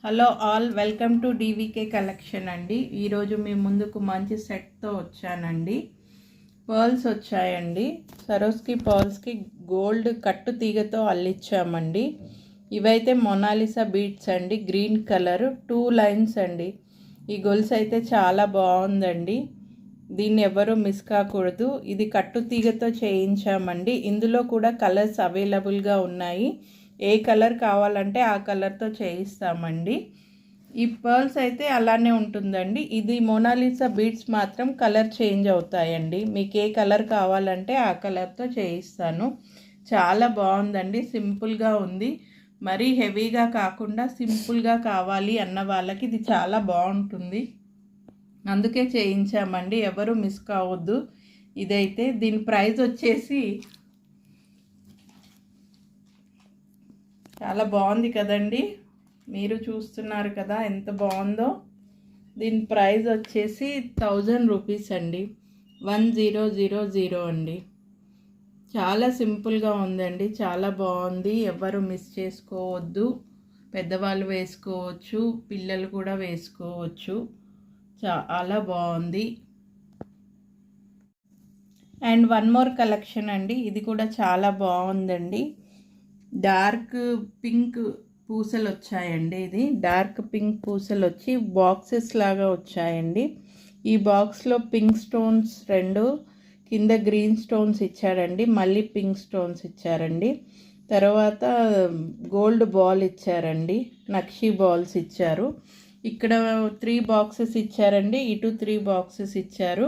Hello all, welcome to DVK collection అండి. ఈరోజు మీ ముందుకు మంచి సెట్తో వచ్చానండి. పర్ల్స్ వచ్చాయండి. సరోస్కి పర్ల్స్కి గోల్డ్ కట్టు తీగతో అల్లిచ్చామండి. ఇవైతే మొనాలిసా బీడ్స్ అండి, గ్రీన్ కలర్ 2 లైన్స్ అండి. ఈ గొలుసు అయితే చాలా బాగుందండి, దీన్ని ఎవరు మిస్ కాకూడదు. ఇది కట్టు తీగతో చేయించామండి. ఇందులో కూడా కలర్స్ అవైలబుల్గా ఉన్నాయి. ఏ కలర్ కావాలంటే ఆ కలర్తో చేయిస్తామండి. ఈ పర్ల్స్ అయితే అలానే ఉంటుందండి. ఇది మోనాలిసా బీడ్స్ మాత్రం కలర్ చేంజ్ అవుతాయండి. మీకు ఏ కలర్ కావాలంటే ఆ కలర్తో చేయిస్తాను. చాలా బాగుందండి, సింపుల్గా ఉంది. మరీ హెవీగా కాకుండా సింపుల్గా కావాలి అన్న వాళ్ళకి ఇది చాలా బాగుంటుంది, అందుకే చేయించామండి. ఎవరు మిస్ కావద్దు. ఇదైతే దీని ప్రైస్ వచ్చేసి చాలా బాగుంది కదండి, మీరు చూస్తున్నారు కదా ఎంత బాగుందో. దీని ప్రైస్ వచ్చేసి 1000 రూపీస్ అండి, 1000 అండి. చాలా సింపుల్గా ఉందండి, చాలా బాగుంది. ఎవరు మిస్ చేసుకోవద్దు. పెద్దవాళ్ళు వేసుకోవచ్చు, పిల్లలు కూడా వేసుకోవచ్చు. చాలా బాగుంది. అండ్ వన్ మోర్ కలెక్షన్ అండి, ఇది కూడా చాలా బాగుందండి. డార్క్ పింక్ పూసలు వచ్చాయండి. ఇది డార్క్ పింక్ పూసలు వచ్చి బాక్సెస్ లాగా వచ్చాయండి. ఈ బాక్స్లో పింక్ స్టోన్స్ 2, కింద గ్రీన్ స్టోన్స్ ఇచ్చారండి, మళ్ళీ పింక్ స్టోన్స్ ఇచ్చారండి. తర్వాత గోల్డ్ బాల్ ఇచ్చారండి, నక్షి బాల్స్ ఇచ్చారు. ఇక్కడ 3 బాక్సెస్ ఇచ్చారండి, ఇటు 3 బాక్సెస్ ఇచ్చారు.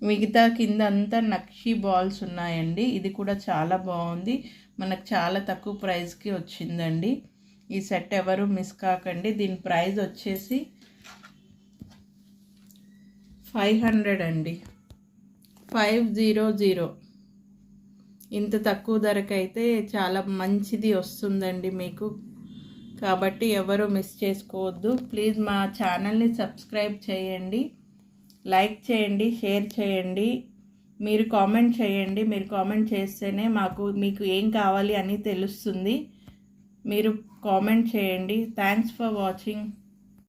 మిగతా కింద అంతా నక్షి బాల్స్ ఉన్నాయండి. ఇది కూడా చాలా బాగుంది, మనకు చాలా తక్కువ ప్రైస్కి వచ్చిందండి. ఈ సెట్ ఎవరు మిస్ కాకండి. దీని ప్రైస్ వచ్చేసి 500 అండి, 500. ఇంత తక్కువ ధరకైతే చాలా మంచిది వస్తుందండి మీకు, కాబట్టి ఎవరు మిస్ చేసుకోవద్దు. ప్లీజ్ మా ఛానల్ని సబ్స్క్రైబ్ చేయండి, లైక్ చేయండి, షేర్ చేయండి. మీరు కామెంట్ చేయండి. మీరు కామెంట్ చేస్తేనే మీకు ఏం కావాలి అని తెలుస్తుంది. మీరు కామెంట్ చేయండి. Thanks for watching.